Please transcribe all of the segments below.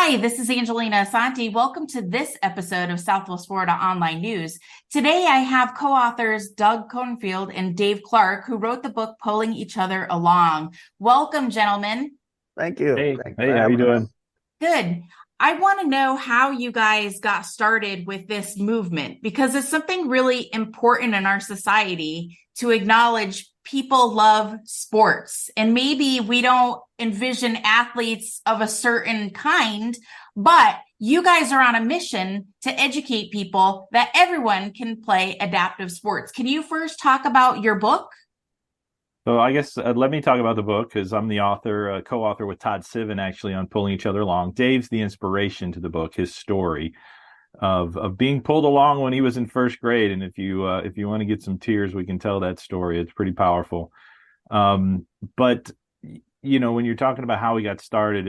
Hi, this is Angelina Asante. Welcome to this episode of Southwest Florida Online News. Today I have co-authors Doug Cornfield and Dave Clark, who wrote the book Pulling Each Other Along. Welcome, gentlemen. Thank you. Hey, Thanks for hey, how you having us. doing? Good. I want to know how you guys got started with this movement because it's something really important in our society to acknowledge people love sports. And maybe we don't envision athletes of a certain kind, but you guys are on a mission to educate people that everyone can play adaptive sports. Can you first talk about your book? So I guess let me talk about the book because I'm the author, co-author with Todd Sivan actually on Pulling Each Other Along. Dave's the inspiration to the book, his story of being pulled along when he was in first grade. And if you want to get some tears, we can tell that story. It's pretty powerful. But when you're talking about how we got started,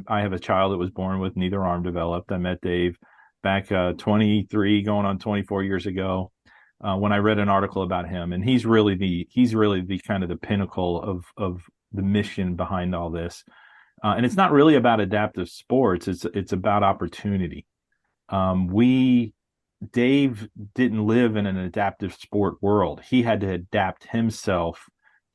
I have a child that was born with neither arm developed. I met Dave back 23, going on 24 years ago. When I read an article about him, and he's really the kind of the pinnacle of the mission behind all this. And it's not really about adaptive sports. It's about opportunity. Dave didn't live in an adaptive sport world. He had to adapt himself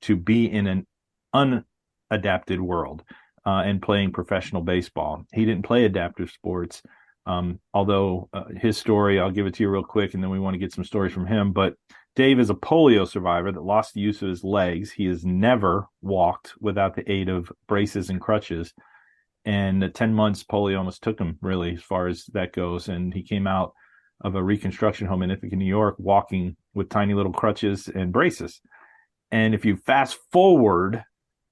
to be in an unadapted world, and playing professional baseball. He didn't play adaptive sports. Although his story, I'll give it to you real quick, and then we want to get some stories from him. But Dave is a polio survivor that lost the use of his legs. He has never walked without the aid of braces and crutches. And at 10 months, polio almost took him, really, as far as that goes. And he came out of a reconstruction home in Ithaca, New York, walking with tiny little crutches and braces. And if you fast forward,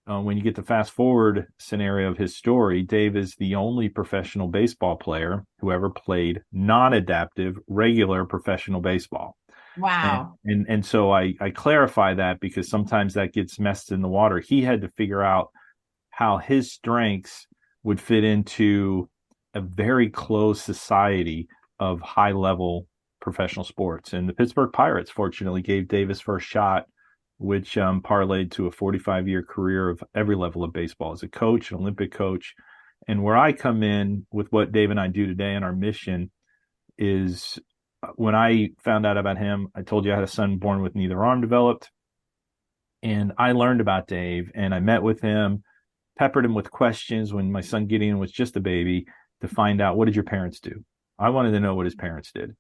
when you get the fast forward scenario of his story, Dave is the only professional baseball player who ever played non-adaptive, regular professional baseball. Wow. And so I clarify that because sometimes that gets messed in the water. He had to figure out how his strengths would fit into a very closed society of high-level professional sports. And the Pittsburgh Pirates, fortunately, gave Dave his first shot, which parlayed to a 45-year career of every level of baseball as a coach, an Olympic coach. And where I come in with what Dave and I do today and our mission is when I found out about him, I told you I had a son born with neither arm developed. And I learned about Dave and I met with him, peppered him with questions when my son Gideon was just a baby to find out, what did your parents do? I wanted to know what his parents did.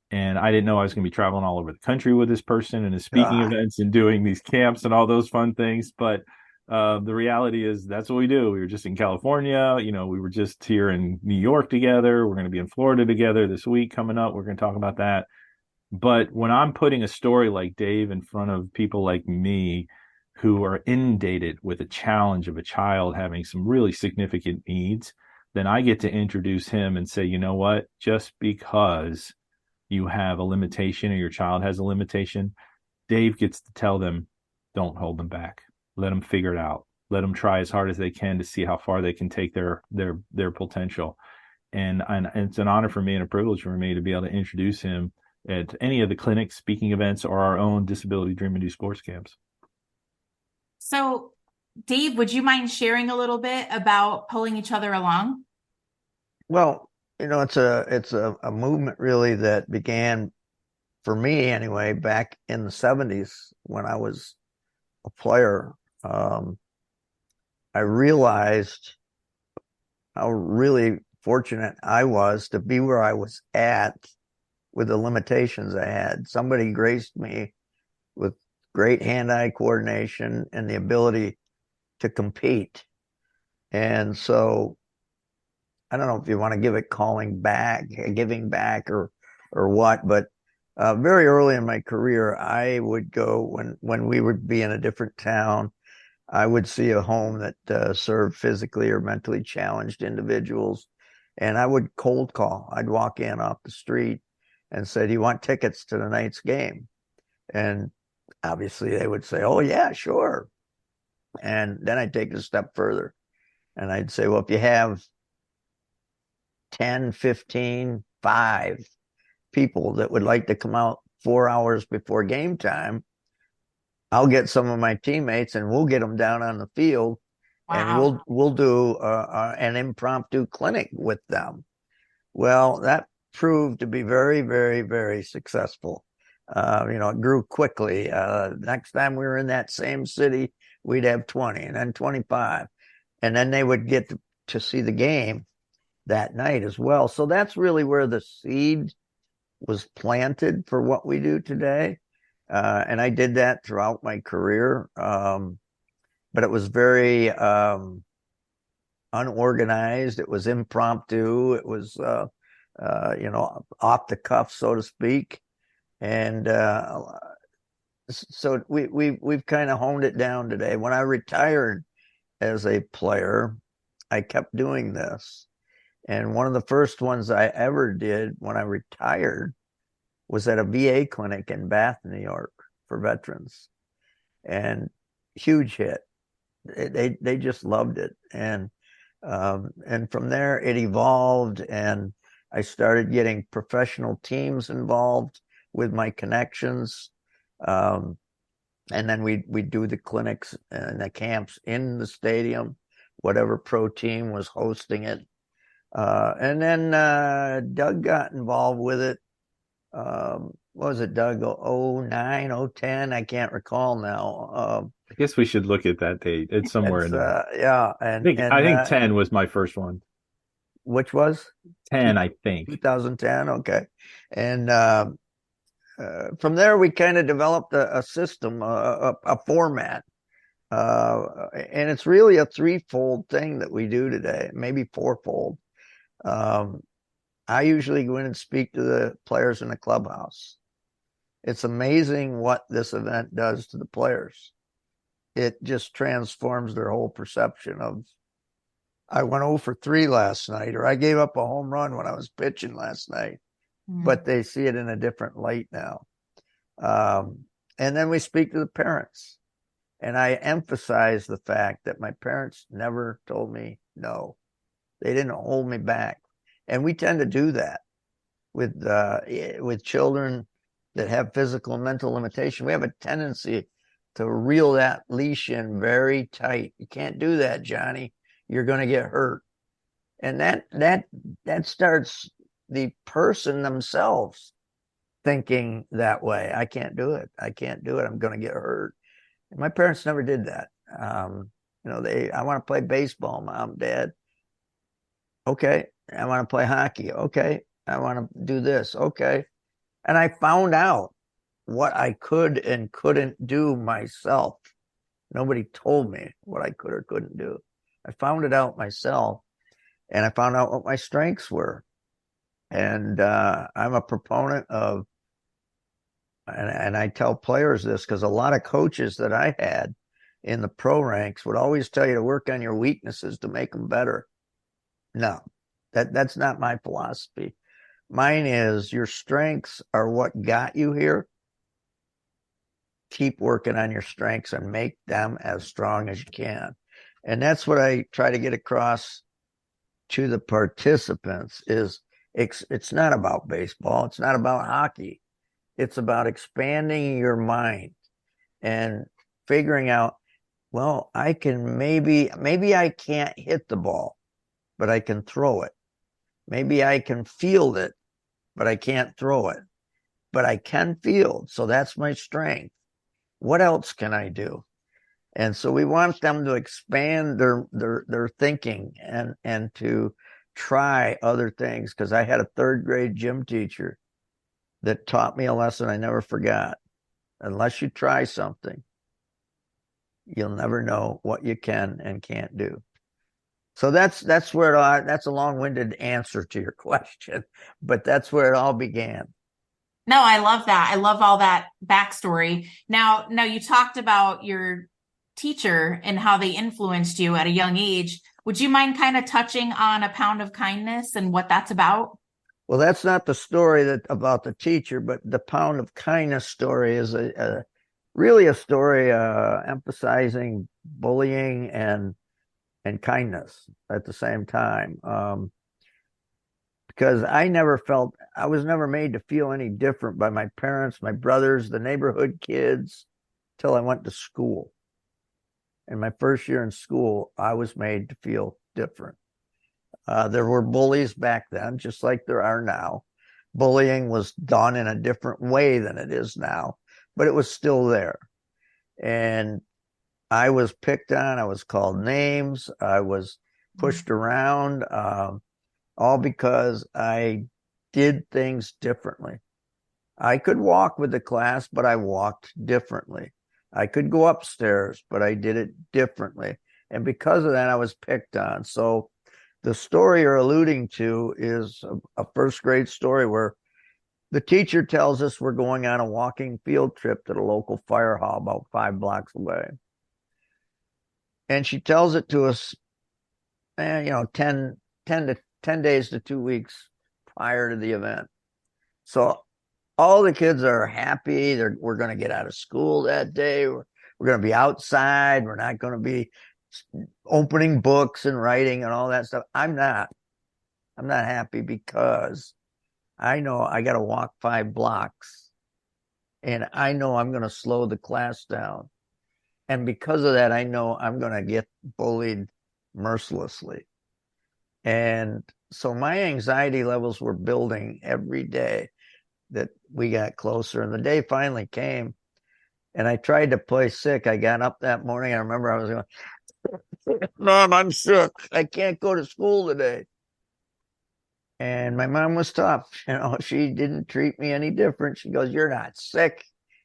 And I didn't know I was going to be traveling all over the country with this person and his speaking events and doing these camps and all those fun things. But the reality is that's what we do. We were just in California. We were just here in New York together. We're going to be in Florida together this week coming up. We're going to talk about that. But when I'm putting a story like Dave in front of people like me who are inundated with a challenge of a child having some really significant needs, then I get to introduce him and say, you know what, just because you have a limitation or your child has a limitation, Dave gets to tell them, don't hold them back. Let them figure it out. Let them try as hard as they can to see how far they can take their potential. And it's an honor for me and a privilege for me to be able to introduce him at any of the clinics, speaking events, or our own Disability Dream and Do sports camps. So, Dave, would you mind sharing a little bit about Pulling Each Other Along? Well, it's a movement really that began for me anyway back in the 70s when I was a player. I realized how really fortunate I was to be where I was at with the limitations I had. Somebody graced me with great hand-eye coordination and the ability to compete. And so I don't know if you want to give it giving back or what, but very early in my career, I would go when we would be in a different town, I would see a home that served physically or mentally challenged individuals, and I would cold call. I'd walk in off the street and say, do you want tickets to tonight's game? And obviously they would say, oh yeah, sure. And then I'd take it a step further and I'd say, well, if you have 10, 15, 5 people that would like to come out 4 hours before game time, I'll get some of my teammates and we'll get them down on the field and Wow. we'll do an impromptu clinic with them. Well, that proved to be very, very, very successful. It grew quickly. Next time we were in that same city, we'd have 20 and then 25. And then they would get to see the game that night as well. So that's really where the seed was planted for what we do today. And I did that throughout my career. But it was very unorganized. It was impromptu. It was, off the cuff, so to speak. And so we've kind of honed it down today. When I retired as a player, I kept doing this. And one of the first ones I ever did when I retired was at a VA clinic in Bath, New York for veterans. And huge hit. They just loved it. And from there it evolved, and I started getting professional teams involved with my connections. And then we do the clinics and the camps in the stadium, whatever pro team was hosting it. And then Doug got involved with it. What was it, Doug? 09, 010? I can't recall now. I guess we should look at that date. It's somewhere in there. Yeah. I think 10 was my first one. Which was? 10, I think. 2010. Okay. And from there, we kind of developed a system, a format. And it's really a threefold thing that we do today, maybe fourfold. I usually go in and speak to the players in the clubhouse. It's amazing what this event does to the players. It just transforms their whole perception of, I went 0 for 3 last night, or I gave up a home run when I was pitching last night. But they see it in a different light now. And then we speak to the parents. And I emphasize the fact that my parents never told me no. They didn't hold me back. And we tend to do that with children that have physical and mental limitation. We have a tendency to reel that leash in very tight. You can't do that, Johnny. You're going to get hurt. And that starts the person themselves thinking that way. I can't do it. I can't do it. I'm going to get hurt. And my parents never did that. I want to play baseball, Mom, Dad. Okay. I want to play hockey. Okay. I want to do this. Okay. And I found out what I could and couldn't do myself. Nobody told me what I could or couldn't do. I found it out myself, and I found out what my strengths were. And I'm a proponent of, and I tell players this because a lot of coaches that I had in the pro ranks would always tell you to work on your weaknesses to make them better. No, that's not my philosophy. Mine is, your strengths are what got you here. Keep working on your strengths and make them as strong as you can. And that's what I try to get across to the participants is it's not about baseball. It's not about hockey. It's about expanding your mind and figuring out, well, I can maybe I can't hit the ball, but I can throw it. Maybe I can field it, but I can't throw it. But I can field, so that's my strength. What else can I do? And so we want them to expand their thinking and to try other things. Because I had a 3rd grade gym teacher that taught me a lesson I never forgot. Unless you try something, you'll never know what you can and can't do. So that's where that's a long-winded answer to your question, but that's where it all began. No, I love that. I love all that backstory. Now you talked about your teacher and how they influenced you at a young age. Would you mind kind of touching on A Pound of Kindness and what that's about? Well, that's not the story about the teacher, but the Pound of Kindness story is really a story emphasizing bullying and kindness at the same time. Because I was never made to feel any different by my parents, my brothers, the neighborhood kids, till I went to school. In my first year in school, I was made to feel different. There were bullies back then, just like there are now. Bullying was done in a different way than it is now, but it was still there. And I was picked on. I was called names. I was pushed around, all because I did things differently. I could walk with the class, but I walked differently. I could go upstairs, but I did it differently. And because of that, I was picked on. So the story you're alluding to is a first grade story where the teacher tells us we're going on a walking field trip to the local fire hall about 5 blocks away. And she tells it to us, 10 days to 2 weeks prior to the event. So all the kids are happy. We're going to get out of school that day. We're going to be outside. We're not going to be opening books and writing and all that stuff. I'm not happy because I know I got to walk 5 blocks and I know I'm going to slow the class down. And because of that, I know I'm going to get bullied mercilessly. And so my anxiety levels were building every day that we got closer. And the day finally came and I tried to play sick. I got up that morning. I remember I was going, Mom, I'm sick. I can't go to school today. And my mom was tough. She didn't treat me any different. She goes, you're not sick.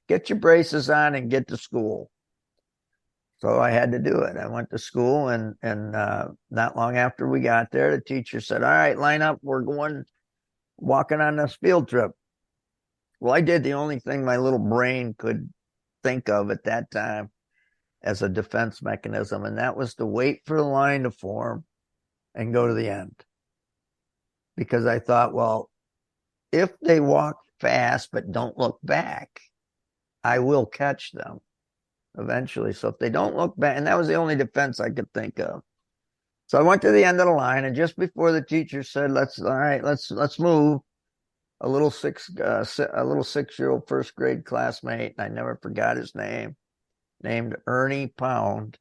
Get your braces on and get to school. So I had to do it. I went to school and not long after we got there, the teacher said, all right, line up. We're going walking on this field trip. Well, I did the only thing my little brain could think of at that time as a defense mechanism, and that was to wait for the line to form and go to the end. Because I thought, well, if they walk fast but don't look back, I will catch them eventually. So if they don't look back, and that was the only defense I could think of. So I went to the end of the line, and just before the teacher said, let's move, a little 6-year-old first grade classmate, and I never forgot his name, named Ernie Pound,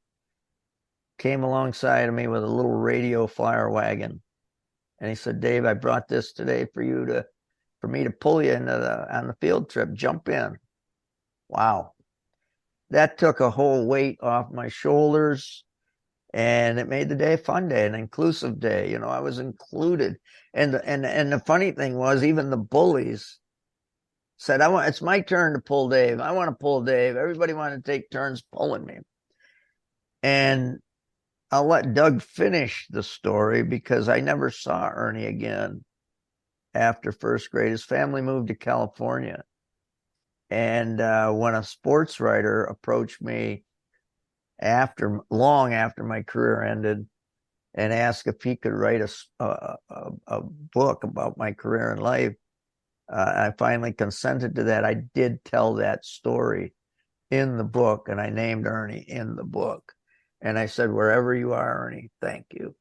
came alongside of me with a little radio flyer wagon. And he said, Dave, I brought this today for me to pull you on the field trip. Jump in. Wow. That took a whole weight off my shoulders, and it made the day a fun day, an inclusive day. I was included. And the funny thing was, even the bullies said, it's my turn to pull Dave. I want to pull Dave. Everybody wanted to take turns pulling me. And I'll let Doug finish the story because I never saw Ernie again after first grade. His family moved to California. And when a sports writer approached me long after my career ended and asked if he could write a book about my career in life, I finally consented to that. I did tell that story in the book, and I named Ernie in the book. And I said, wherever you are, Ernie, thank you.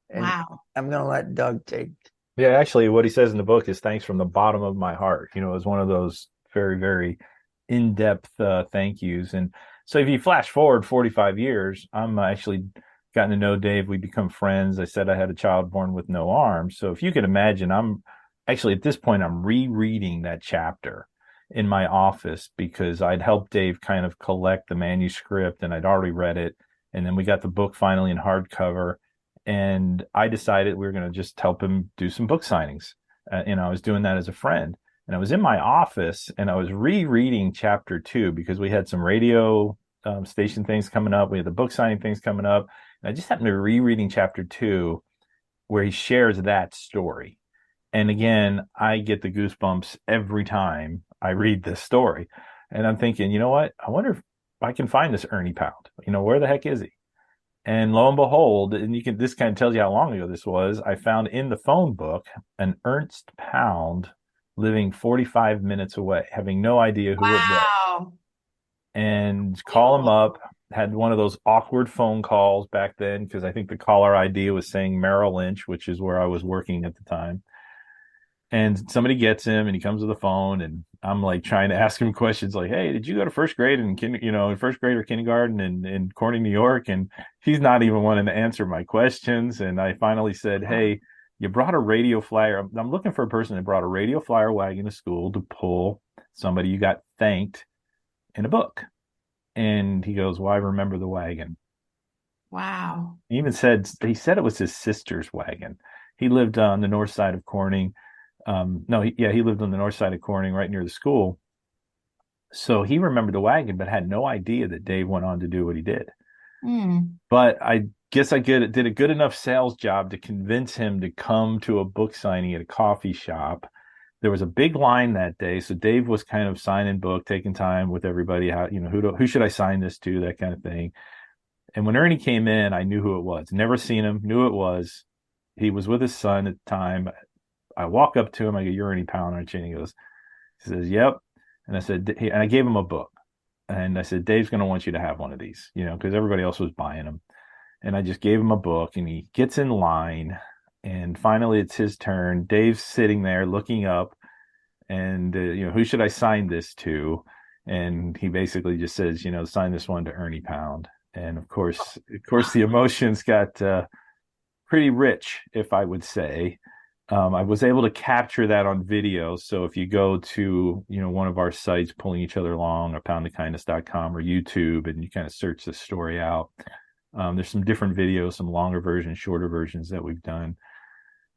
And wow. I'm going to let Doug take. Yeah, actually, what he says in the book is thanks from the bottom of my heart. It was one of those very, very in-depth thank yous. And so if you flash forward 45 years, I'm actually gotten to know Dave. We become friends. I said I had a child born with no arms. So if you can imagine, I'm actually at this point, I'm rereading that chapter in my office because I'd helped Dave kind of collect the manuscript and I'd already read it. And then we got the book finally in hardcover. And I decided we were going to just help him do some book signings. I was doing that as a friend. And I was in my office and I was rereading chapter 2 because we had some radio station things coming up. We had the book signing things coming up. And I just happened to be rereading chapter 2 where he shares that story. And again, I get the goosebumps every time I read this story. And I'm thinking, you know what? I wonder if I can find this Ernie Pound. Where the heck is he? And lo and behold, this kind of tells you how long ago this was. I found in the phone book an Ernst Pound living 45 minutes away, having no idea who it was. Wow. And call him up, had one of those awkward phone calls back then, because I think the caller ID was saying Merrill Lynch, which is where I was working at the time. And somebody gets him and he comes to the phone and I'm like trying to ask him questions like, hey, did you go to first grade in in first grade or kindergarten in Corning, New York? And he's not even wanting to answer my questions. And I finally said, hey, you brought a radio flyer. I'm looking for a person that brought a radio flyer wagon to school to pull somebody you got thanked in a book. And he goes, well, I remember the wagon. Wow. He said it was his sister's wagon. He lived on the north side of Corning. No, he lived on the north side of Corning, right near the school. So he remembered the wagon, but had no idea that Dave went on to do what he did. Mm. But I guess I did a good enough sales job to convince him to come to a book signing at a coffee shop. There was a big line that day, so Dave was kind of signing book, taking time with everybody. How who should I sign this to, that kind of thing. And when Ernie came in, I knew who it was. Never seen him, knew it was. He was with his son at the time. I walk up to him. I go, "You're Ernie Pound, aren't you?" And he says, "Yep." And I said, and I gave him a book. And I said, "Dave's going to want you to have one of these, because everybody else was buying them." And I just gave him a book, and he gets in line. And finally, it's his turn. Dave's sitting there looking up, and who should I sign this to? And he basically just says, sign this one to Ernie Pound. And of course, the emotions got pretty rich, if I would say. I was able to capture that on video. So if you go to, one of our sites, Pulling Each Other Along or poundofkindness.com or YouTube, and you kind of search this story out, there's some different videos, some longer versions, shorter versions that we've done.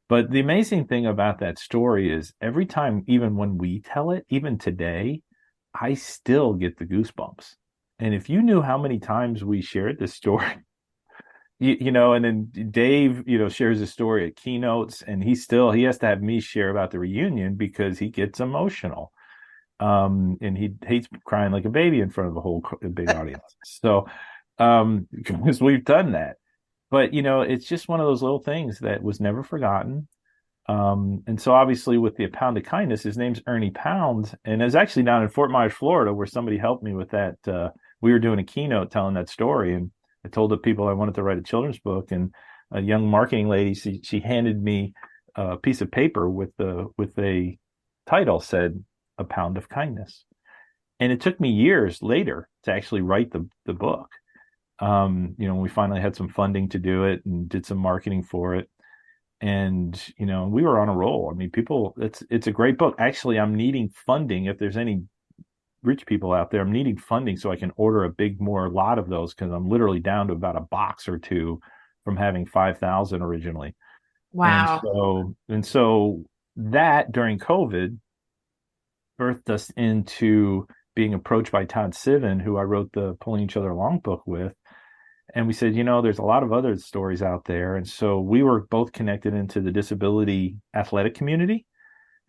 But the amazing thing about that story is every time, even when we tell it, even today, I still get the goosebumps. And if you knew how many times we shared this story, and then Dave, shares his story at keynotes, and he has to have me share about the reunion because he gets emotional. And he hates crying like a baby in front of a big audience. So, because we've done that, but it's just one of those little things that was never forgotten. And so obviously with the A Pound of Kindness, his name's Ernie Pound, and it was actually down in Fort Myers, Florida, where somebody helped me with that. We were doing a keynote telling that story, and I told the people I wanted to write a children's book, and a young marketing lady, she handed me a piece of paper with a title said A Pound of Kindness. And it took me years later to actually write the book. We finally had some funding to do it and did some marketing for it. And, we were on a roll. I mean, it's a great book. Actually, I'm needing funding. If there's any rich people out there, I'm needing funding so I can order a more lot of those, because I'm literally down to about a box or two from having 5,000 originally. Wow. And so that during COVID birthed us into being approached by Todd Sivan, who I wrote the Pulling Each Other Along book with. And we said, there's a lot of other stories out there. And so we were both connected into the disability athletic community.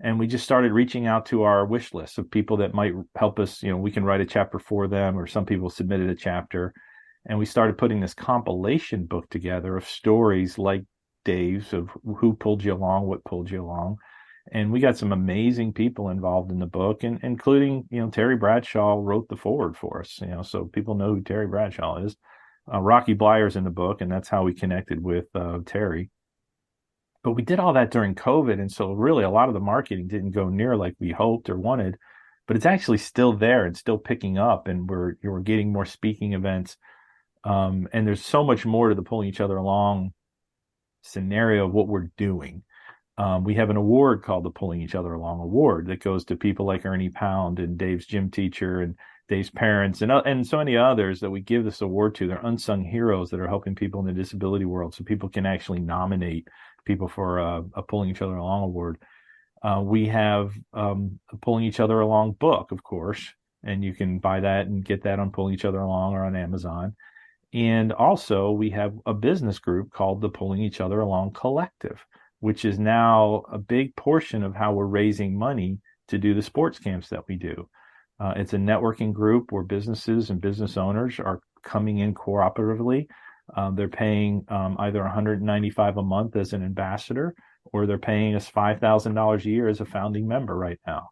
And we just started reaching out to our wish list of people that might help us. We can write a chapter for them, or some people submitted a chapter. And we started putting this compilation book together of stories like Dave's, of who pulled you along, what pulled you along. And we got some amazing people involved in the book, and including, Terry Bradshaw wrote the foreword for us, so people know who Terry Bradshaw is. Rocky Blyer's in the book, and that's how we connected with Terry. But we did all that during COVID, and so really a lot of the marketing didn't go near like we hoped or wanted, but it's actually still there and still picking up, and we're getting more speaking events. And there's so much more to the Pulling Each Other Along scenario of what we're doing. We have an award called the Pulling Each Other Along Award that goes to people like Ernie Pound and Dave's gym teacher and Dave's parents and so many others that we give this award to. They're unsung heroes that are helping people in the disability world, so people can actually nominate people for a Pulling Each Other Along award. We have a Pulling Each Other Along book, of course, and you can buy that and get that on Pulling Each Other Along or on Amazon. And also we have a business group called the Pulling Each Other Along Collective, which is now a big portion of how we're raising money to do the sports camps that we do. It's a networking group where businesses and business owners are coming in cooperatively. They're paying either $195 a month as an ambassador, or they're paying us $5,000 a year as a founding member right now.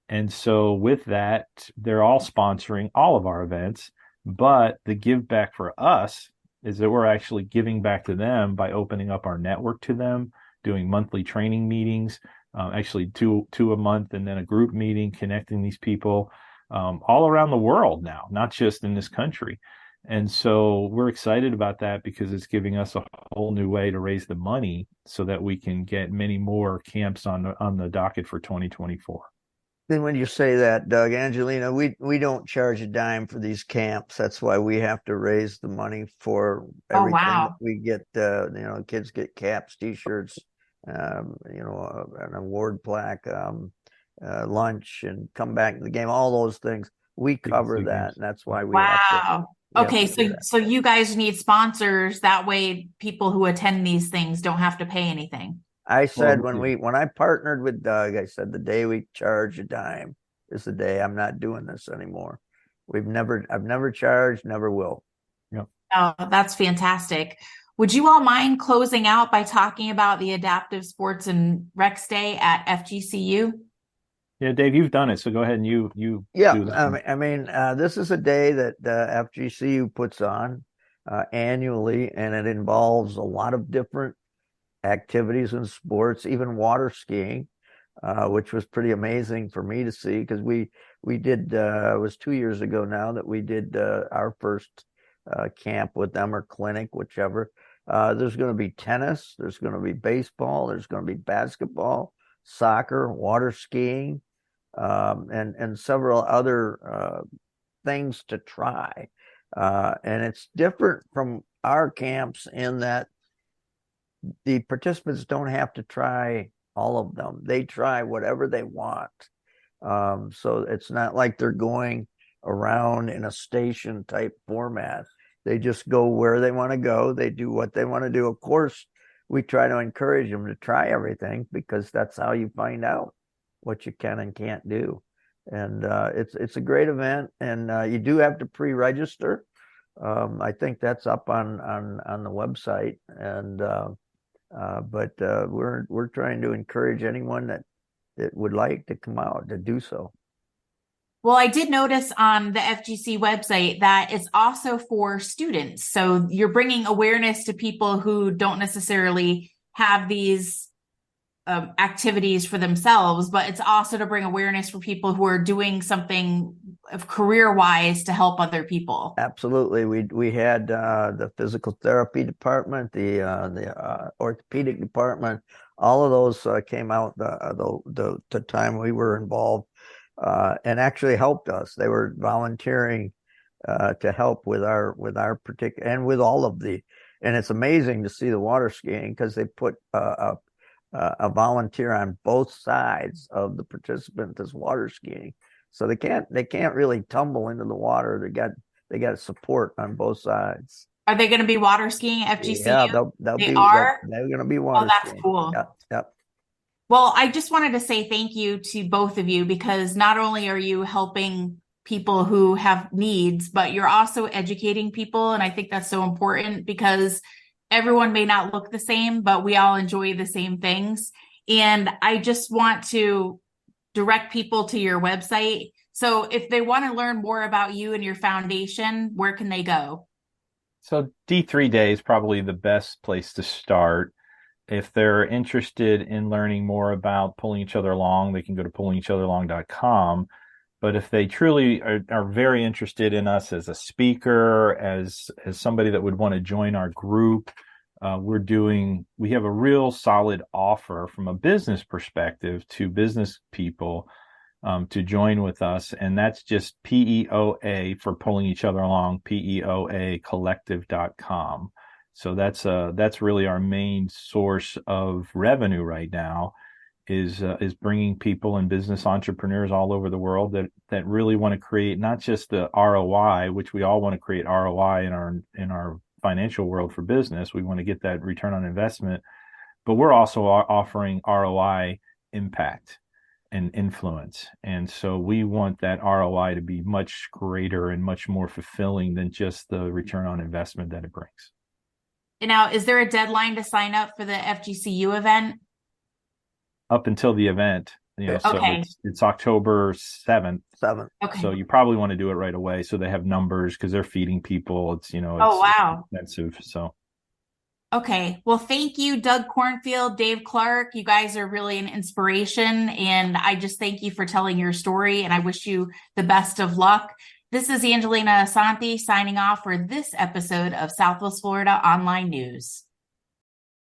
And so with that, they're all sponsoring all of our events. But the give back for us is that we're actually giving back to them by opening up our network to them, doing monthly training meetings, actually two a month, and then a group meeting connecting these people all around the world now, not just in this country. And so we're excited about that because it's giving us a whole new way to raise the money so that we can get many more camps on the docket for 2024. Then when you say that, Doug, Angelina, we don't charge a dime for these camps. That's why we have to raise the money for Oh, everything that wow. we get. Kids get caps, T-shirts, an award plaque, lunch, and come back to the game. All those things we cover that, and that's why Wow. we have Okay, to do that. so you guys need sponsors. That way people who attend these things don't have to pay anything. I said Well, when I partnered with Doug, I said the day we charge a dime is the day I'm not doing this anymore. I've never charged, never will. yeah. Oh, that's fantastic. Would you all mind closing out by talking about the Adaptive Sports and Recs Day at FGCU? Yeah, Dave, you've done it, so go ahead and you Yeah, do that. this is a day that FGCU puts on annually, and it involves a lot of different activities and sports, even water skiing, which was pretty amazing for me to see because we did it was 2 years ago now that we did our first camp with them or clinic, whichever. There's going to be tennis, there's going to be baseball, there's going to be basketball, soccer, water skiing, and several other things to try. And it's different from our camps in that the participants don't have to try all of them. They try whatever they want. So it's not like they're going around in a station type format. They just go where they want to go. They do what they want to do. Of course, we try to encourage them to try everything because that's how you find out what you can and can't do. And it's a great event, and you do have to pre-register. I think that's up on the website, and but we're trying to encourage anyone that would like to come out to do so. Well, I did notice on the FGC website that it's also for students. So you're bringing awareness to people who don't necessarily have these activities for themselves, but it's also to bring awareness for people who are doing something of career-wise to help other people. Absolutely, we had the physical therapy department, the orthopedic department. All of those came out the time we were involved. And actually helped us. They were volunteering to help with our particular and with all of the. And it's amazing to see the water skiing because they put a volunteer on both sides of the participant that's water skiing, so they can't really tumble into the water. They got support on both sides. Are they going to be water skiing at FGCU? Yeah, they're going to be water that's skiing. cool. Yep. Well, I just wanted to say thank you to both of you because not only are you helping people who have needs, but you're also educating people. And I think that's so important because everyone may not look the same, but we all enjoy the same things. And I just want to direct people to your website. So if they want to learn more about you and your foundation, where can they go? So D3 Day is probably the best place to start. If they're interested in learning more about pulling each other along, they can go to pullingeachotheralong.com. But if they truly are very interested in us as a speaker, as somebody that would want to join our group, we have a real solid offer from a business perspective to business people to join with us. And that's just PEOA for Pulling Each Other Along, PEOA collective.com. So that's really our main source of revenue right now is bringing people and business entrepreneurs all over the world that really want to create not just the ROI, which we all want to create ROI in our financial world for business. We want to get that return on investment, but we're also offering ROI impact and influence. And so we want that ROI to be much greater and much more fulfilling than just the return on investment that it brings. And now, is there a deadline to sign up for the FGCU event? Up until the event, so Okay. it's October 7th. Okay. So you probably want to do it right away so they have numbers because they're feeding people. It's wow. expensive. So Okay. Well, thank you, Doug Cornfield, Dave Clark. You guys are really an inspiration. And I just thank you for telling your story. And I wish you the best of luck. This is Angelina Asante signing off for this episode of Southwest Florida Online News.